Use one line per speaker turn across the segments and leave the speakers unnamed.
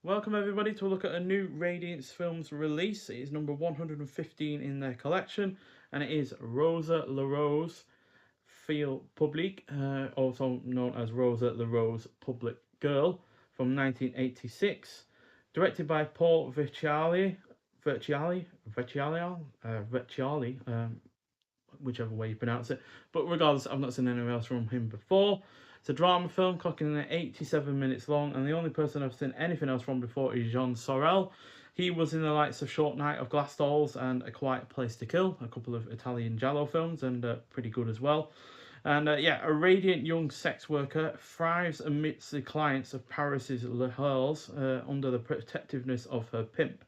Welcome everybody to a look at a new Radiance Films release. It is number 115 in their collection, and it is Rosa La Rose, fille publique, also known as Rosa La Rose Public Girl, from 1986. Directed by Paul Vecchiali, whichever way you pronounce it. But regardless, I've not seen anything else from him before. It's a drama film, clocking in at 87 minutes long, and the only person I've seen anything else from before is Jean Sorel. He was in the likes of Short Night of Glass Dolls and A Quiet Place to Kill, a couple of Italian giallo films, and pretty good as well. And yeah, a radiant young sex worker thrives amidst the clients of Paris's Le Halles under the protectiveness of her pimp.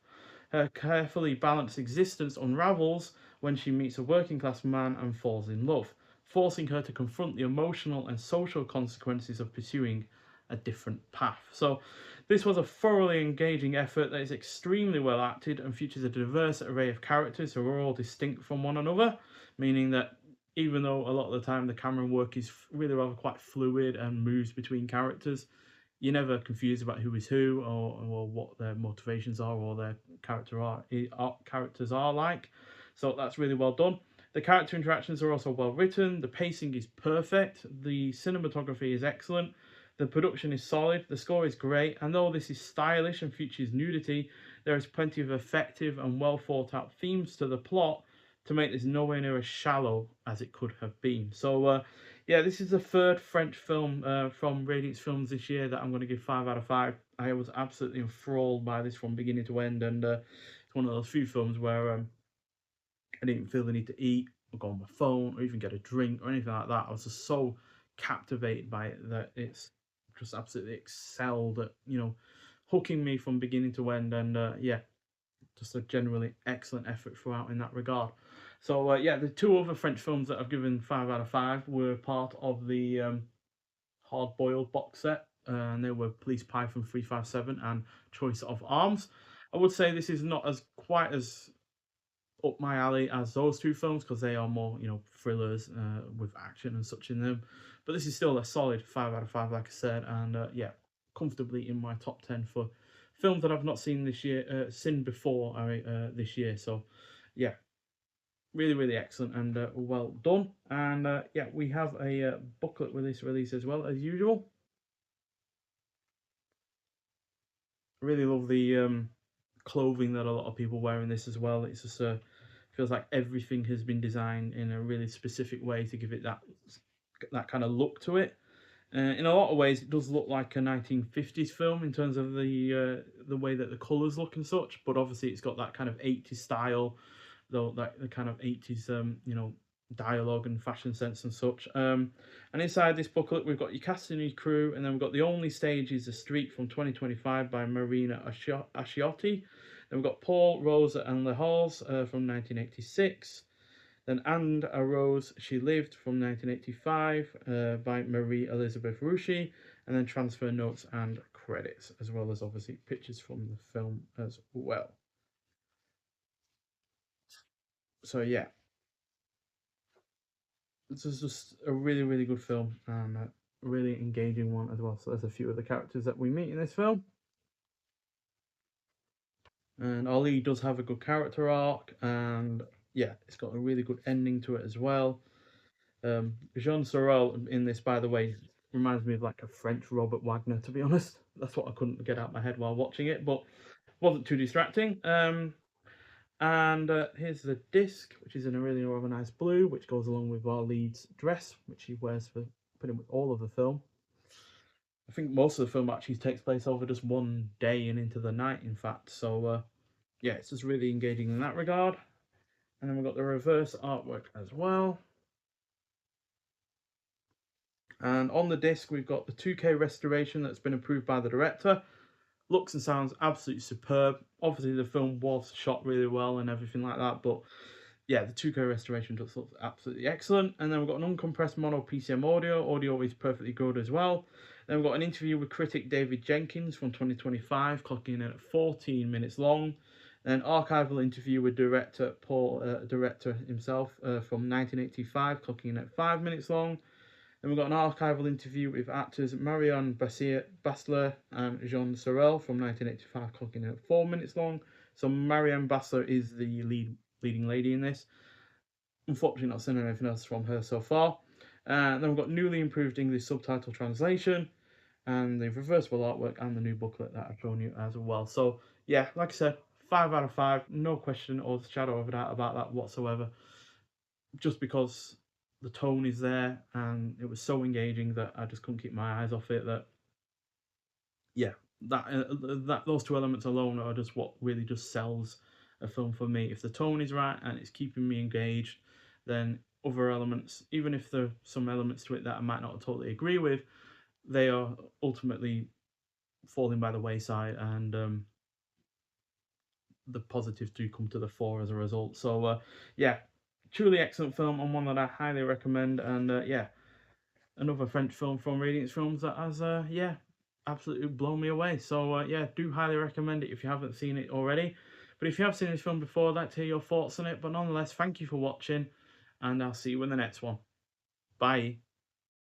Her carefully balanced existence unravels when she meets a working class man and falls in love, forcing her to confront the emotional and social consequences of pursuing a different path. So, this was a thoroughly engaging effort that is extremely well acted and features a diverse array of characters who are all distinct from one another, meaning that even though a lot of the time the camera work is really rather quite fluid and moves between characters, you're never confused about who is who or what their motivations are or their characters are like. So that's really well done. The character interactions are also well written. The pacing is perfect. The cinematography is excellent. The production is solid. The score is great. And though this is stylish and features nudity, there is plenty of effective and well thought out themes to the plot to make this nowhere near as shallow as it could have been. So yeah, this is the third French film from Radiance Films this year that I'm going to give 5 out of 5. I was absolutely enthralled by this from beginning to end, and it's one of those few films where I didn't feel the need to eat or go on my phone or even get a drink or anything like that. I was just so captivated by it that it's just absolutely excelled at, hooking me from beginning to end, and yeah, just a generally excellent effort throughout in that regard. So yeah, the two other French films that I've given 5 out of 5 were part of the Hard Boiled box set, and they were Police Python 357 and Choice of Arms. I would say this is not as quite as up my alley as those two films because they are more, thrillers with action and such in them. But this is still a solid 5 out of 5, like I said, and yeah, comfortably in my top 10 for films that I've not seen this year, seen before this year. So yeah, really, really excellent and well done. And yeah, we have a booklet with this release as well as usual. I really love the clothing that a lot of people wear in this as well. It's just feels like everything has been designed in a really specific way to give it that kind of look to it. In a lot of ways, it does look like a 1950s film in terms of the way that the colours look and such. But obviously, it's got that kind of 80s style, though that the kind of 80s dialogue and fashion sense and such. And inside this booklet, we've got your cast and your crew, and then we've got The Only Stage is the Street from 2025 by Marina Asciotti. Then we've got Paul, Rosa, and the Halls from 1986. Then And a Rose She Lived from 1985 by Marie Elizabeth Rucci, and then transfer notes and credits, as well as obviously pictures from the film as well. So yeah, this is just a really, really good film and a really engaging one as well. So there's a few of the characters that we meet in this film. And Ollie does have a good character arc, and yeah, it's got a really good ending to it as well. Jean Sorel in this, by the way, reminds me of like a French Robert Wagner, to be honest. That's what I couldn't get out of my head while watching it, but wasn't too distracting. And here's the disc, which is in a really rather nice blue, which goes along with our lead's dress, which he wears for pretty much all of the film. I think most of the film actually takes place over just one day and into the night, in fact. So yeah, it's just really engaging in that regard. And then we've got the reverse artwork as well. And on the disc, we've got the 2K restoration that's been approved by the director. Looks and sounds absolutely superb. Obviously, the film was shot really well and everything like that, but yeah, the 2K restoration just looks absolutely excellent. And then we've got an uncompressed mono PCM audio. Audio is perfectly good as well. Then we've got an interview with critic David Jenkins from 2025, clocking in at 14 minutes long. An archival interview with director Paul, director himself, from 1985, clocking in at 5 minutes long. Then we've got an archival interview with actors Marianne Bassler and Jean Sorel from 1985, clocking in at 4 minutes long. So Marianne Bassler is the leading lady in this. Unfortunately, not seen anything else from her so far. Then we've got newly improved English subtitle translation, and the reversible artwork, and the new booklet that I've shown you as well. So yeah, like I said, 5 out of 5, no question or shadow of a doubt about that whatsoever. Just because the tone is there and it was so engaging that I just couldn't keep my eyes off it. That yeah, that those two elements alone are just what really just sells a film for me. If the tone is right and it's keeping me engaged, then other elements, even if there are some elements to it that I might not totally agree with, they are ultimately falling by the wayside, and the positives do come to the fore as a result. So yeah, truly excellent film, and one that I highly recommend. And yeah, another French film from Radiance Films that has yeah, absolutely blown me away. So yeah, do highly recommend it if you haven't seen it already. But if you have seen this film before, I'd like to hear your thoughts on it. But nonetheless, thank you for watching, and I'll see you in the next one. Bye.